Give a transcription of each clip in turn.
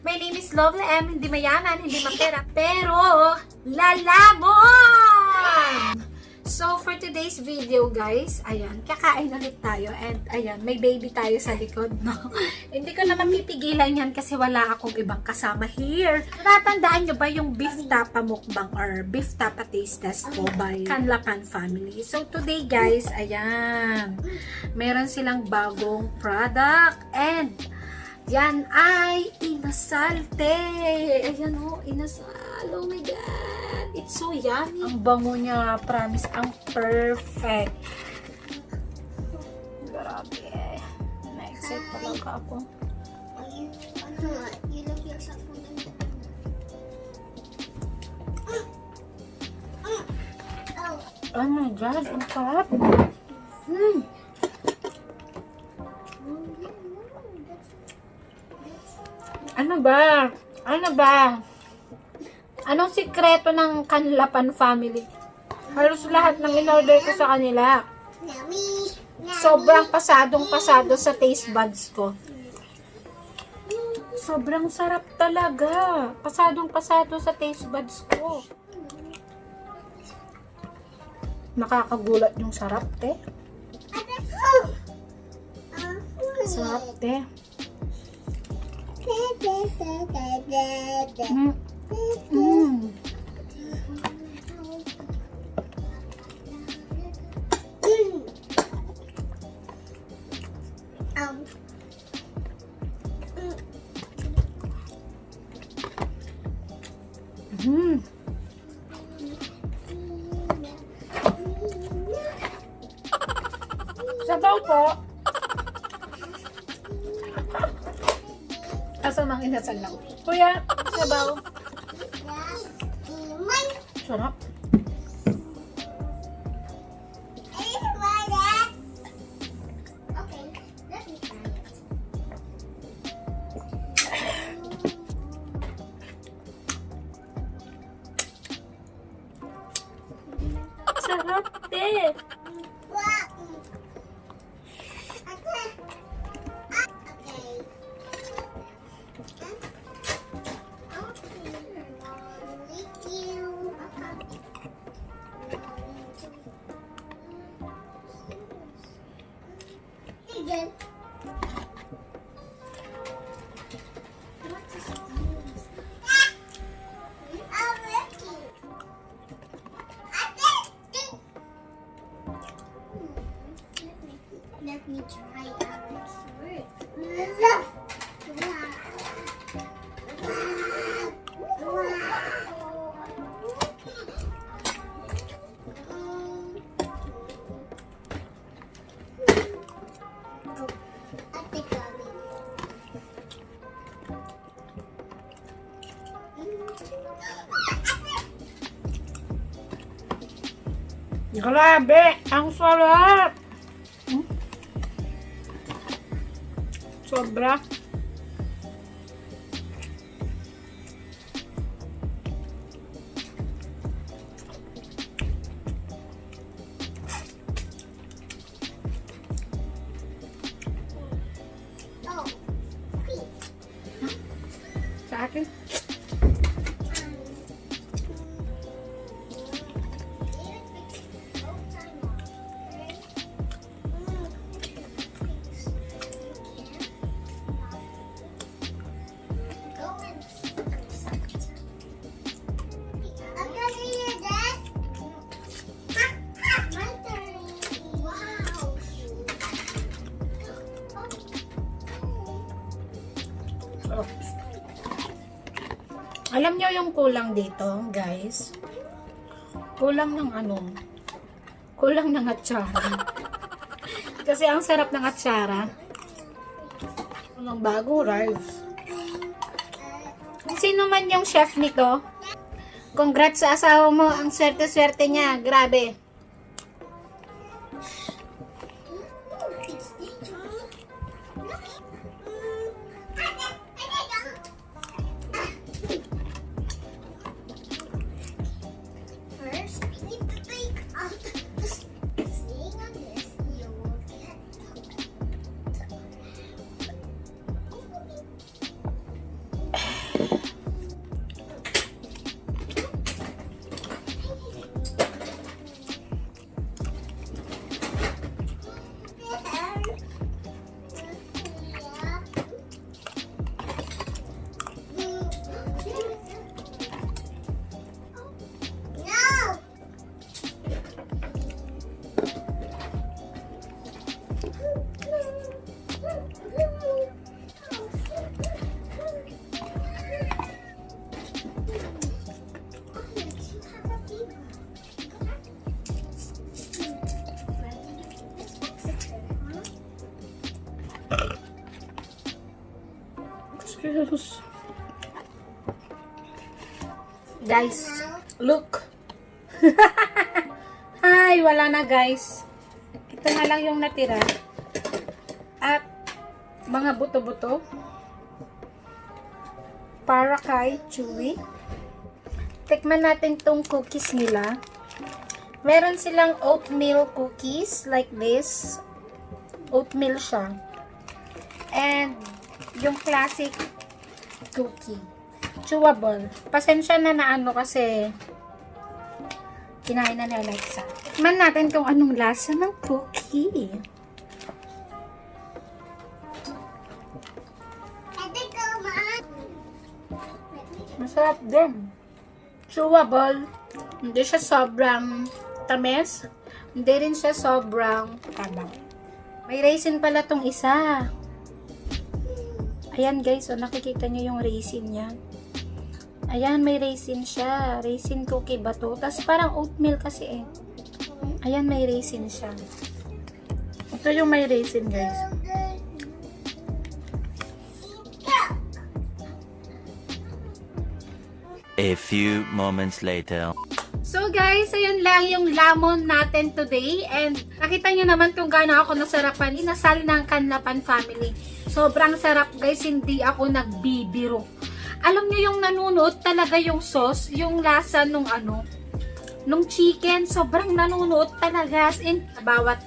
My name is Lovely M. Hindi mayaman, hindi mapera, pero lalamon! So, for today's video, guys, ayan, kakain ulit tayo. And, ayan, may baby tayo sa likod, no? Hindi ko naman pipigilan yan kasi wala akong ibang kasama here. Natatandaan nyo ba yung beef tapa mukbang or beef tapa taste test ko by Canlapan family? So, today, guys, ayan, meron silang bagong product and yan ay inasal, te. Ayan o, inasal. Oh my God. It's so yummy. Ang bango niya, promise. Ang perfect. Grabe. Na-excite talaga ako. You look yourself on the Oh my God, ang sarap. Ano ba? Ano ba? Anong sikreto ng Canlapan family? Halos lahat ng in-order ko sa kanila. Sobrang pasadong-pasado sa taste buds ko. Sobrang sarap talaga. Pasadong-pasado sa taste buds ko. Nakakagulat yung sarap, te. Sarap, te. Sabaw po. Asa Mang Inasal lang. Kuya, sabaw. Sarap. Sarap, te. Let me try out this word. Grabe, ang sarap. Sobra. Oh, Sa akin. Alam nyo yung kulang dito, guys? Kulang ng ano? Kulang ng atsara. Kasi ang sarap ng atsara. Anong bago, rice. Sino man yung chef nito? Congrats sa asawa mo. Ang swerte-swerte niya. Grabe. First, we need to take out this thing on this. You will get No! Guys, look. Ay, wala na guys. Ito na lang yung natira. At mga buto-buto. Para kay chewy. Tikman natin tong cookies nila. Meron silang oatmeal cookies like this. Oatmeal siya. And yung classic cookie. Chewable. Pasensya na ano kasi kinain na ni Alexa. Tikman natin kung anong lasa ng cookie. Masarap din. Chewable. Hindi siya sobrang tamis. Hindi rin siya sobrang tabang. May raisin pala tong isa. Ayan guys, so nakikita nyo yung raisin niya. Ayan, may raisin siya. Raisin cookie ba to? Tapos parang oatmeal kasi eh. Ayan, may raisin siya. Ito yung may raisin guys. A few moments later. So guys, ayun lang yung lamon natin today. And nakita nyo naman kung gaano ako nasarapan. Inasal ng Kanlapan family. Sobrang sarap guys, hindi ako nagbibiro. Alam nyo yung nanunuot talaga yung sauce, yung lasa nung nung chicken. Sobrang nanunuot talaga. As in, bawat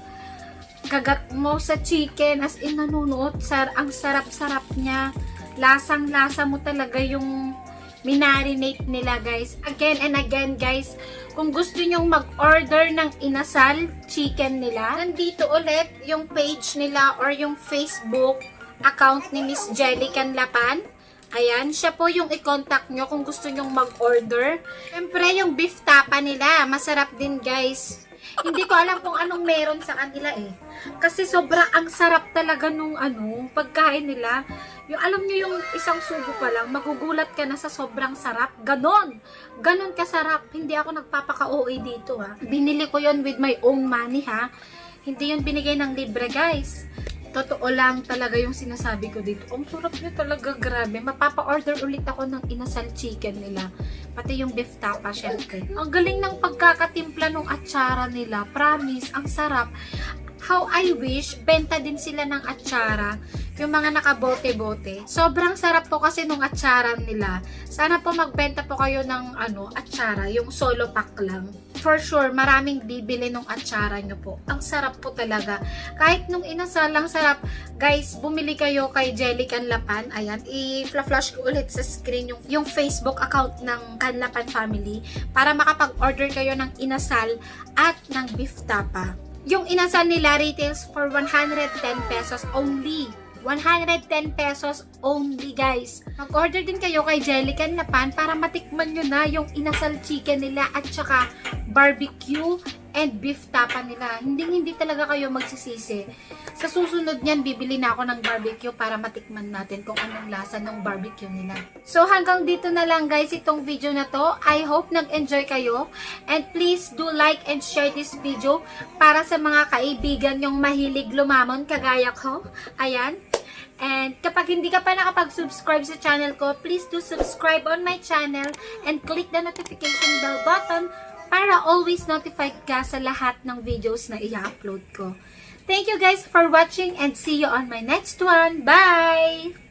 kagat mo sa chicken, as in nanunuot. Ang sarap-sarap niya. Lasang-lasa mo talaga yung minarinate nila guys. Again and again guys, kung gusto nyong mag-order ng inasal chicken nila, nandito ulit yung page nila or yung Facebook account ni Miss Jelly Canlapan. Ayan, siya po yung i-contact nyo kung gusto nyong mag-order. Siyempre, yung beef tapa nila, masarap din guys. Hindi ko alam kung anong meron sa kanila eh. Kasi sobrang ang sarap talaga nung pagkain nila. Yung alam nyo yung isang subo pa lang, magugulat ka na sa sobrang sarap. Ganon kasarap. Hindi ako nagpapaka-OA dito ha. Binili ko yon with my own money ha. Hindi yun binigay ng libre guys. Totoo lang talaga yung sinasabi ko dito. Ang sarap nyo talaga, grabe. Mapapa-order ulit ako ng inasal chicken nila. Pati yung beef tapa, syempre. Ang galing ng pagkakatimpla ng atsara nila. Promise, ang sarap. How I wish, benta din sila ng atsara. Yung mga nakabote-bote. Sobrang sarap po kasi nung atsara nila. Sana po magbenta po kayo ng atsara. Yung solo pack lang. For sure, maraming bibili nung atsara nyo po. Ang sarap po talaga. Kahit nung inasal, lang sarap. Guys, bumili kayo kay Jelly Canlapan. Ayan, i-flash ko ulit sa screen yung Facebook account ng Canlapan family para makapag-order kayo ng inasal at ng beef tapa. Yung inasal nila retails for 110 pesos only. 110 pesos only guys. Mag-order din kayo kay Jelly Canlapan para matikman nyo na yung inasal chicken nila at saka barbecue and beef tapa nila. Hindi talaga kayo magsisisi. Sa susunod niyan, bibili na ako ng barbecue para matikman natin kung anong lasa ng barbecue nila. So hanggang dito na lang guys itong video na to. I hope nag-enjoy kayo. And please do like and share this video para sa mga kaibigan yung mahilig lumamon kagaya ko. Ayan. And kapag hindi ka pa nakapag-subscribe sa channel ko, please do subscribe on my channel and click the notification bell button para always notified ka sa lahat ng videos na i-upload ko. Thank you guys for watching and see you on my next one. Bye!